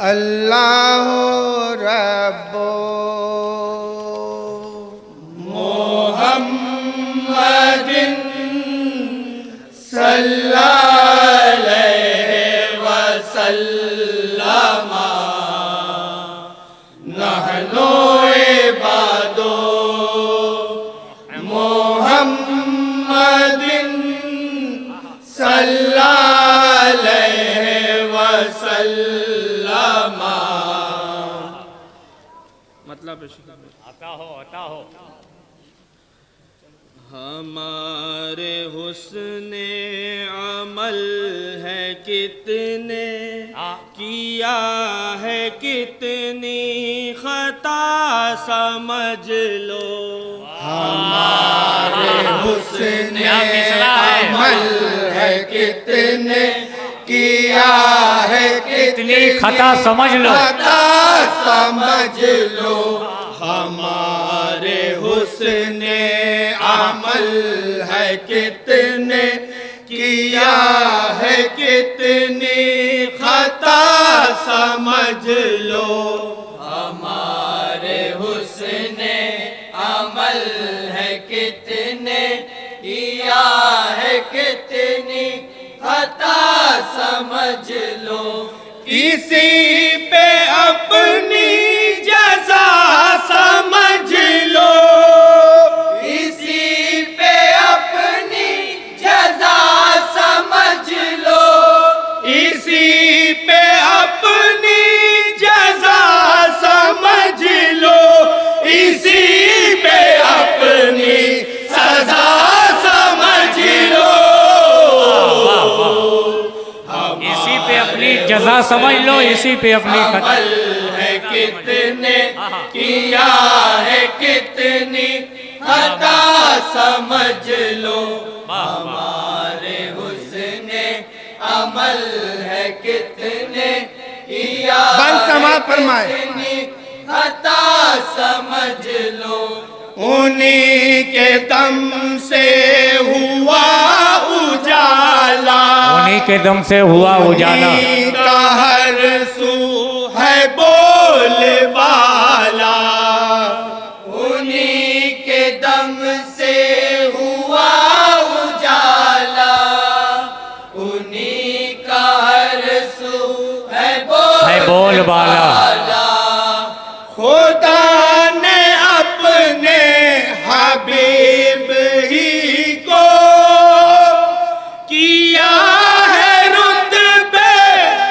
अल्लाह रब्बो मोहम्मदिन सल्लल्लाहु अलैहि वसल्लम नहनु इबादो मोहम्मदिन सल्लल्लाहु अलैहि वसल्लम। मतलब आता हो हमारे हुस्ने अमल है कितने किया है कितनी खता समझ लो। हमारे हुस्ने अमल है कितने किया है कितनी खता समझ लो, खता समझ लो। हमारे हुस्ने अमल है कितने किया है कितनी खता समझ लो। हमारे हुस्ने अमल है कितने किया है कितनी खता समझ लो। इसी पे अपनी जज़ा समझ लो। इसी पे अपनी जज़ा समझ लो। इसी पे अपनी जज़ा समझ लो। इसी पे अपनी सज़ा समझ लो। इसी पे अपनी जज़ा समझ लो, इसी पे अपनी अमल है कितने किया है कितनी खता समझ लो। हमारे हुस्ने अमल है कितने किया कितनी खता समझ लो। उन्हीं के दम से हुआ उजाला, उन्हीं के दम से हुआ उजाला। उन्हीं का हर सू है बोलबाला। उन्हीं के दम से हुआ उजाला। उन्हीं का हर सू है बोलबाला। खुदा ने अपने हबीब ही को किया है रुतबे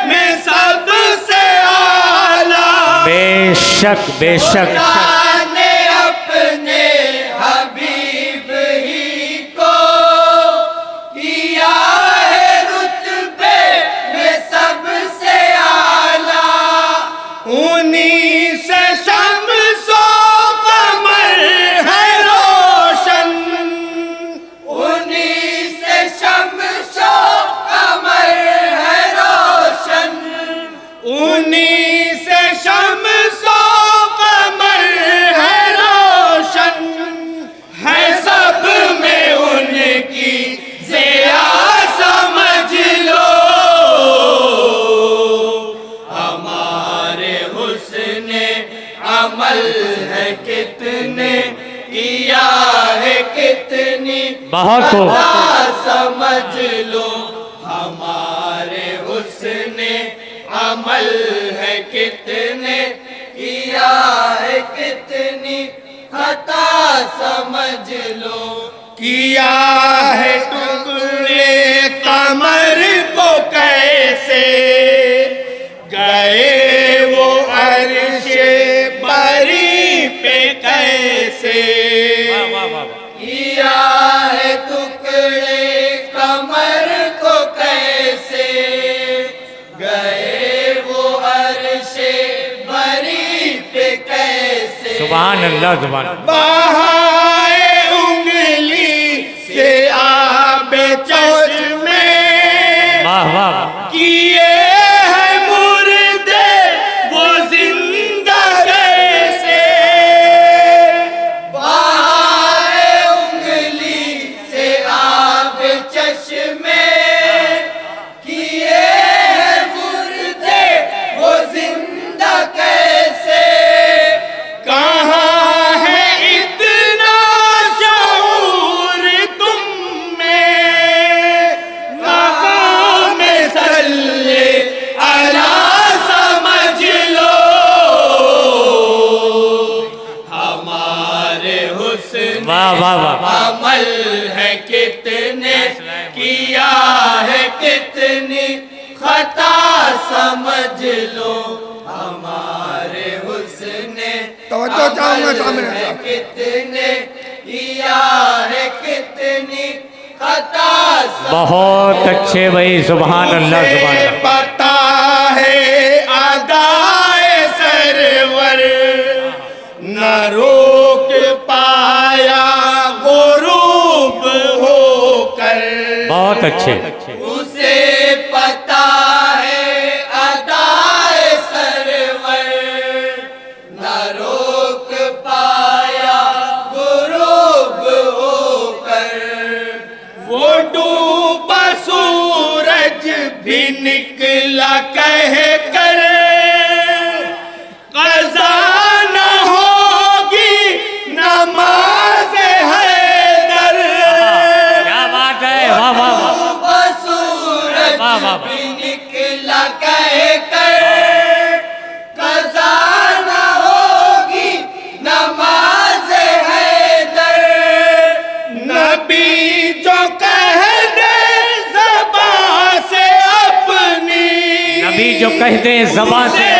में सबसे आला। बेशक बेशक खुदा ने अपने हबीब ही को किया है रुतबे में सबसे आला। उन्हीं से शम्सो कमर है रोशन। उन्हीं से शम्सो कमर है रोशन। उन्हीं से शम्सो कमर है रोशन। है सब में उनकी ज़िया समझ लो। हमारे हुस्ने अमल है कितने किया है कितनी बहुत हो। खता समझ लो। हमारे हुस्ने अमल है कितने किया है कितनी खता समझ लो। किया है टुकड़े कमर को कैसे गए वो अर्शे बरी पे कैसे। किया है टुकड़े कमर को कैसे गए वो अर्शे बरी पे कैसे। सुभान अल्लाह सुभान। बहाए उंगली से आबे चश्मे वाह वाह। किए है मुर्दे वो जिंदा कैसे। बहाए उंगली से आबे चश्मे किए है मुर्दे वो जिंदा अमल है कितने किया है कितनी खता समझ लो हमारे हुस्ने तवज्जो चाहूंगा सामने है कितने किया है कितनी खता बहुत अच्छे भाई, सुभान अल्लाह सुभान अल्लाह। पता है अदाए सरवर न रोक पाया गुरूब होकर। बहुत अच्छे। उसे पता है अदाए सरवर न रोक पाया गुरूब होकर। वो डूबा सूरज भी निकला कह कर क़ज़ा न होगी नमाज़ हैदर। क्या बात है, वाह वाह वाह डूबा सूरज वाह वाह। भी निकला कह कर क़ज़ा न होगी नमाज़ हैदर। नबी जो कह दे ज़बां से अपनी नबी जो कह दे ज़बां से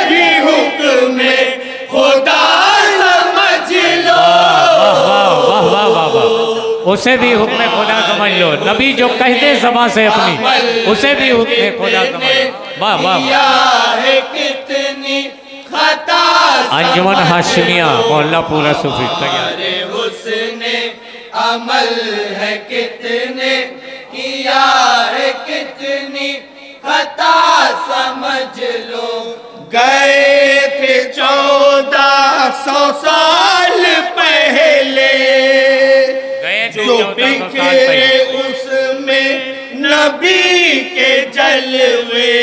भी हुक्म खुदा समझ लो। वाह वाह वाह वाह वाह वाह। उसे भी हुक्म खुदा समझ लो। नबी जो कह दे ज़बां से अपनी, उसे भी हुक्म खुदा समझ लो। वाह वाह किया है कितनी खता अंजुमन हाशमिया मोहल्ला पूरा सूफी तैयार। हमारे हुस्ने अमल है कितने किया है कितनी खता समझ लो। गए थे 1400 साल पहले गए थे जो 1400 साल बिखरे पहले। उसमें नबी के जलवे।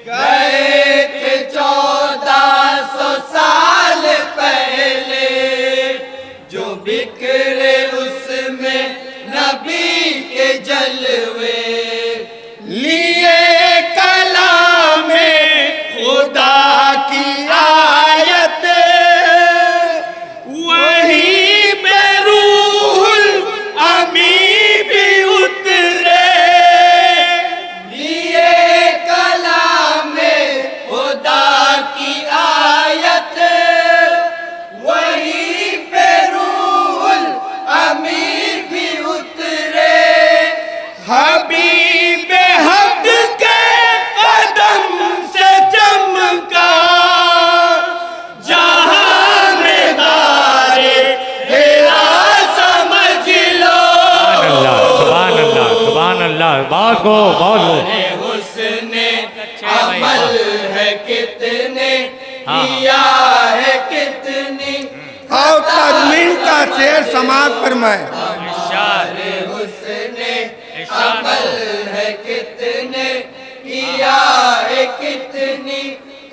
गए थे 1400 साल पहले जो बिखरे उसमें नबी के जलवे। लिए कलाम खुदा की आयत वहीं पे रूहुल अमीन भी उतरे। लिए कलाम खुदा की आयत वहीं पे रूहुल अमीन भी उतरे। हबीब हक के कदम से चमका जहां में दारे हेरा समझ लो। सुभान अल्लाह सुभान अल्लाह। बहुत गो बहुत गो। हुस्ने भाई, अमल है कितने हाँ, हाँ। किया है कितनी आओ तजमीन का शेर समाप्त फरमाए। इरशाद हुस्ने इरशाद। अमल है कितने किया है कितनी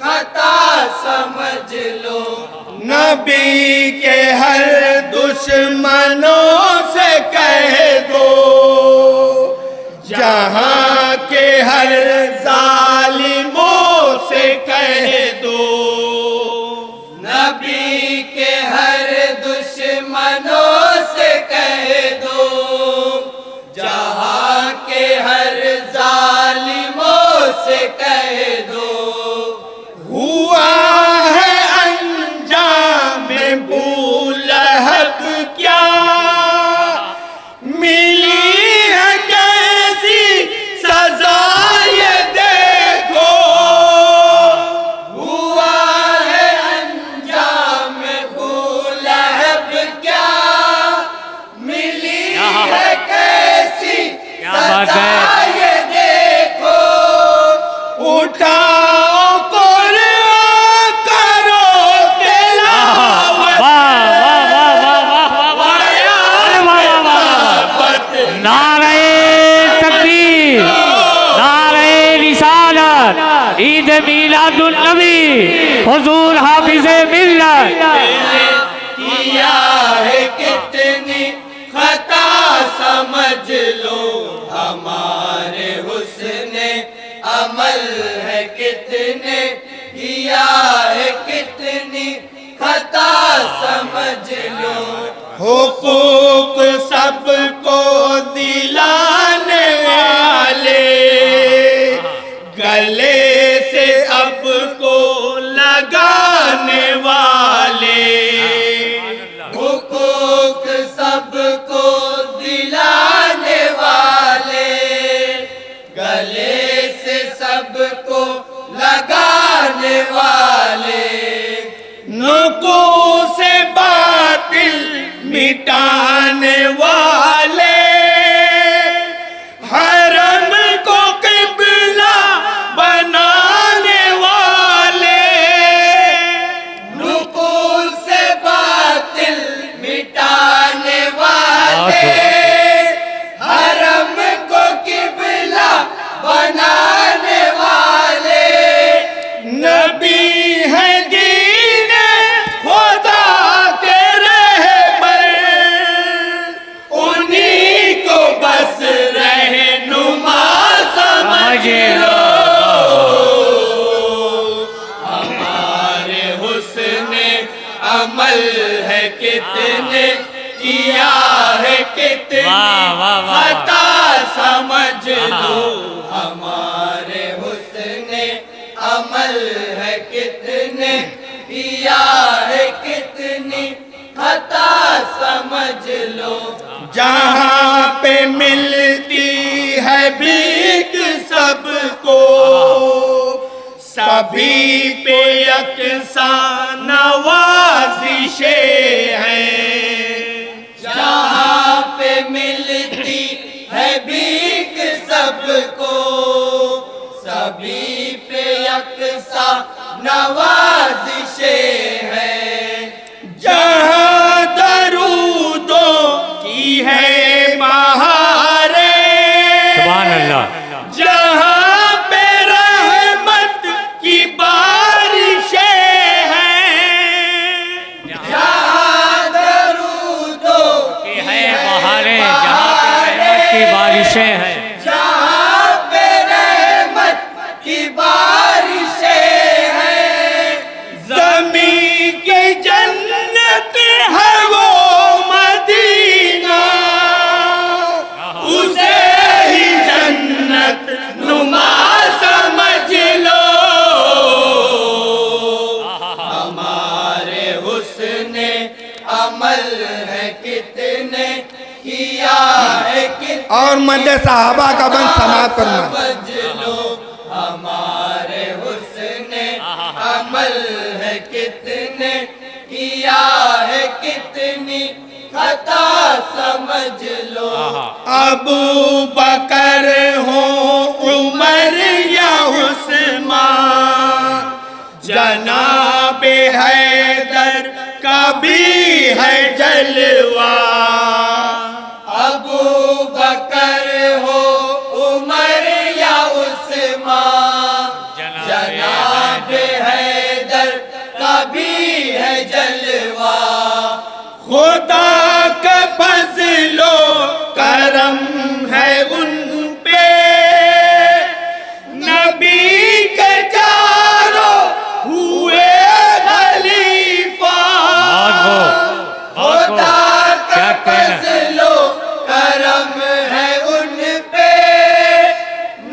खता समझ लो। नबी के हर दुश्मनों से कह दो जहां के हर जालिमों से कह दो। नबी के हर दुश्मनों से कह दो जहां के हर जालिमों से कह दो। हुआ है अंजाम बूलहब क्या मिली है कैसी सजा ये देखो। हुआ है अंजाम बूलहब क्या मिली है कैसी क्या बात है। सजा ये देखो। उठाओ कुरान करो तिलावत। वाह वाह वाह वाह वाह वाह वाह। अरे वाह वाह वाह वाह। नारे तकबीर, नारे रिसालत, ईद मीलादुन नबी, हुजूर हाफिज़े मिल्लत। किया है कितनी खता समझ लो हमारे हुस्ने अमल है कितने किया है कितनी खता समझ लो। हुकूक मिटाने वाले, हरम को क़िबला बनाने वाले, नुकूल से बातिल मिटाने वाले, हरम को क़िबला बनाने वाले, नबी है दीन खुदा के रहबर, उन्हीं को बस रहनुमा समझ लो। हमारे हुस्ने अमल है कितने, किया है कितने, खता समझ लो। हमारे हुस्ने अमल है कितने, किया है कितनी, खता समझ लो। जहाँ पे मिलती है भीख सबको, सभी पे यकसा नवाजिशें हैं। जहाँ पे मिलती है भीख सबको, सभी पे यकसा नवाजिशें हैं। जहाँ दरूदों की है बहारें, सुभान अल्लाह। जहाँ पे रहमत की बारिशें हैं, जहाँ दरूदों की है बहारें, जहाँ पे रहमत की बारिशें हैं, जहाँ पे रहमत की बारिशें हैं। ज़मीं की जन्नत है वो मदीना, उसे ही जन्नत नुमा समझ लो। हमारे हुस्ने अमल है कितने, किया है कितने, और मद साहबा का बंद समाप्त करना। समझ लो। हमारे हुस्ने अमल है कितने, किया है कितनी, खता समझ लो। अबू बकर हो उमर या उस्मान, जनाबे हैदर का भी है जलवा। अबू बकर हो उमर या उस्मान, जनाबे हैदर का भी है जलवा। खुदा का फज़लो करम है उन पे, नबी के चारों हुए खलीफा। खुदा का फज़लो करम है उन पे,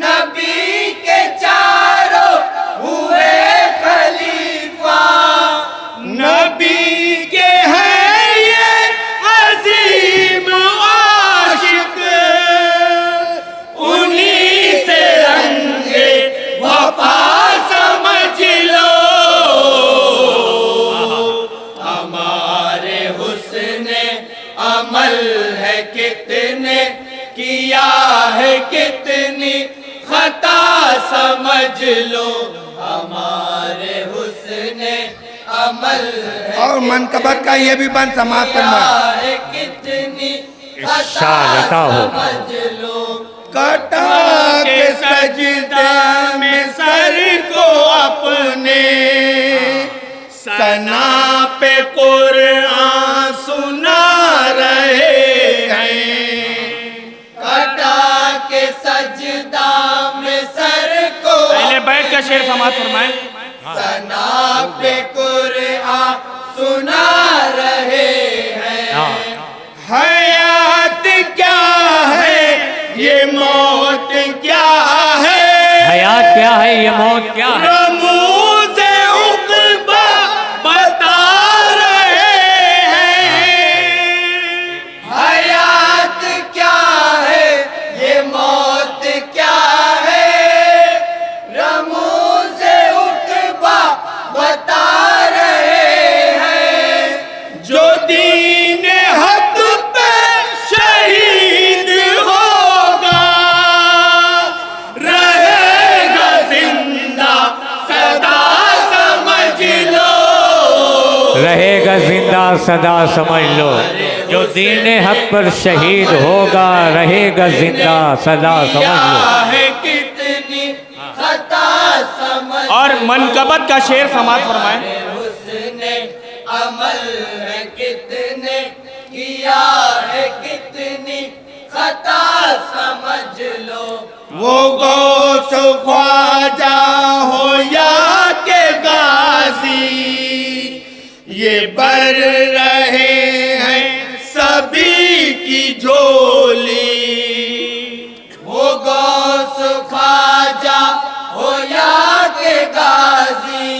नबी के चारों हुए खलीफा। नबी के हैं ये अजीम आशिक, उन्हीं से रंगे वफा समझ लो। हमारे हुस्ने अमल है कितने, किया है कितनी, खता समझ लो। हमारे हुस्ने अमल है और मनकबत का ये भी बंद समाप्त करना। है कितनी, इरशाद अता हो। समझ लो। कटा के सजदा में सर को अपने, सना पे कुरान सुना रहे हैं। कटा के सजदा में सर को, पहले बैठ कर शेर समाप्त फरमाएं। सना पे कुरान सुना रहे हैं। हयात क्या है, ये मौत क्या है, हयात क्या है, ये मौत क्या है, रमूज़ उक़बा बता रहे हैं। हयात क्या है, ये मौत क्या है, रमूज़ उक़बा बता रहे हैं। जो दीन हक़ रहेगा जिंदा सदा समझ लो। जो दीन हक पर शहीद होगा रहेगा जिंदा सदा समझ लो। है कितनी खता समझ और मनकबत का शेर समाज फरमाएं। उसने अमल है कितने किया है कितनी खता समझ लो। वो गौस ख्वाजा हो या के गाजी ये भर रहे हैं सभी की झोली। वो गौस ख्वाजा हो या के गाजी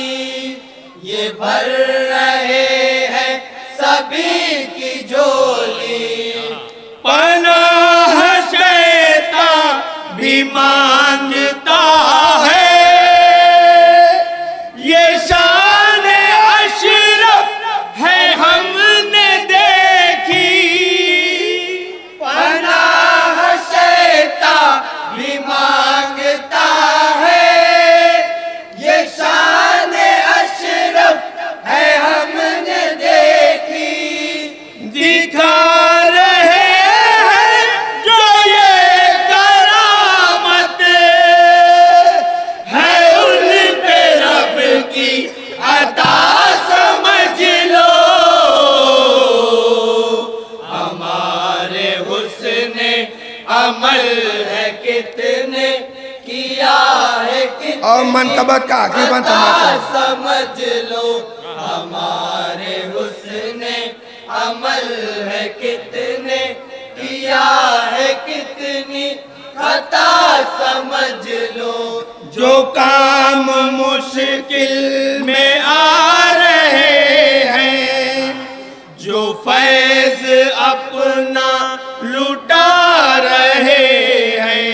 ये भर रहे हैं सभी की झोली। पनाह शैतान भी मांगता है ये शान अशरफ है हमने देखी। पनाह शैतान भी मांगता है ये शान अशरफ है हमने देखी। दिखा रहे हैं जो ये करामत है उन पे रब की अता समझ लो। हमारे हुस्ने अमल है कितने किया है कितने और मनकबत का आखिरी बंद समझ लो। हमारे हुस्ने अमल है कितने किया है कितनी खता समझ लो। जो काम मुश्किल में आ रहे हैं जो फैज अपना लुटा रहे हैं।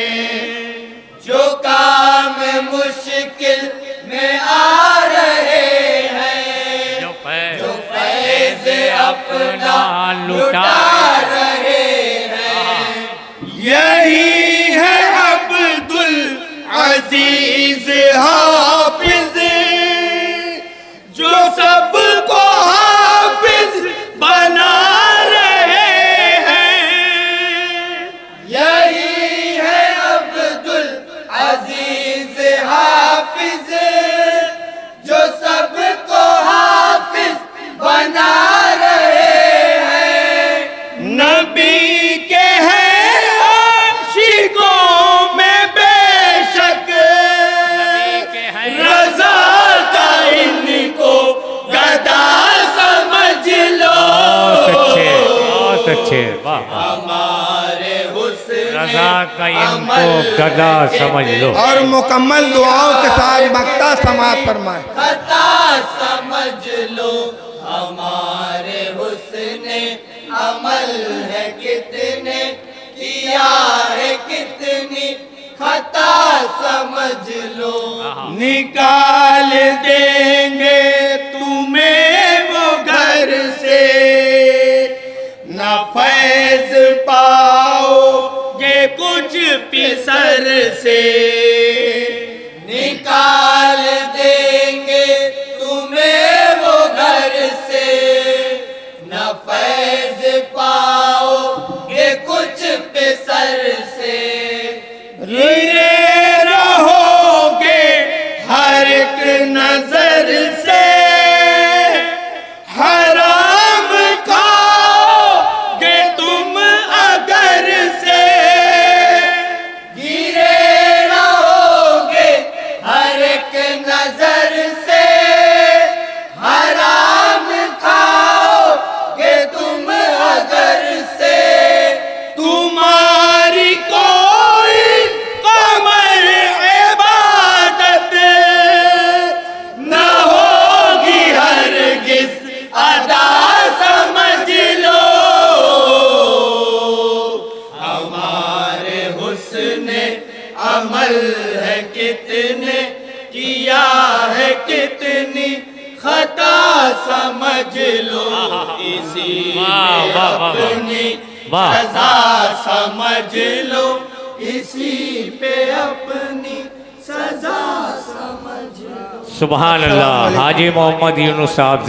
जो काम मुश्किल में आ रहे हैं जो फैज अपना लुटा रहे हैं। यही है अब्दुल अजीज हाफिज जो सबको हाफिज बना रहे हैं। यही है अब्दुल अजीज हाफिज जो सबको हाफिज बना रहे हैं। नबी के हैं आशिकों में बेशक रज़ा का इनको गदा समझ लो। बहुत अच्छे वाह। हमारे हुस्न रज़ा का इनको गदा समझ लो। और मुकम्मल दुआओं के साथ मक्ता समाप्त फरमाए। खता समझ लो। हमारे हुस्ने अमल है कितने किया है कितनी खता समझ लो। निकाल देंगे तुम्हें वो घर से न फैज पाओगे कुछ पिसर से। निकाल देंगे तुम्हें वो घर से न फैज पाओगे कुछ पिसर से। गिरे रहोगे हर एक नजर से हराम खाओगे तुम अगर से। गिरे रहोगे हर एक नजर से हराम खाओगे तुम अगर से। तुम्हारी कोई कमर इबादत न होगी हरगिज़ अदा समझ लो। हमारे हुस्ने अमल है कितने किया है कितनी खता समझ लो। इसी वाह, में वाह, वाह, वाह। अपनी वाह। सजा समझ लो। इसी पे अपनी सजा समझ लो। सुभान अल्लाह। हाजी मोहम्मद यूनुस साहब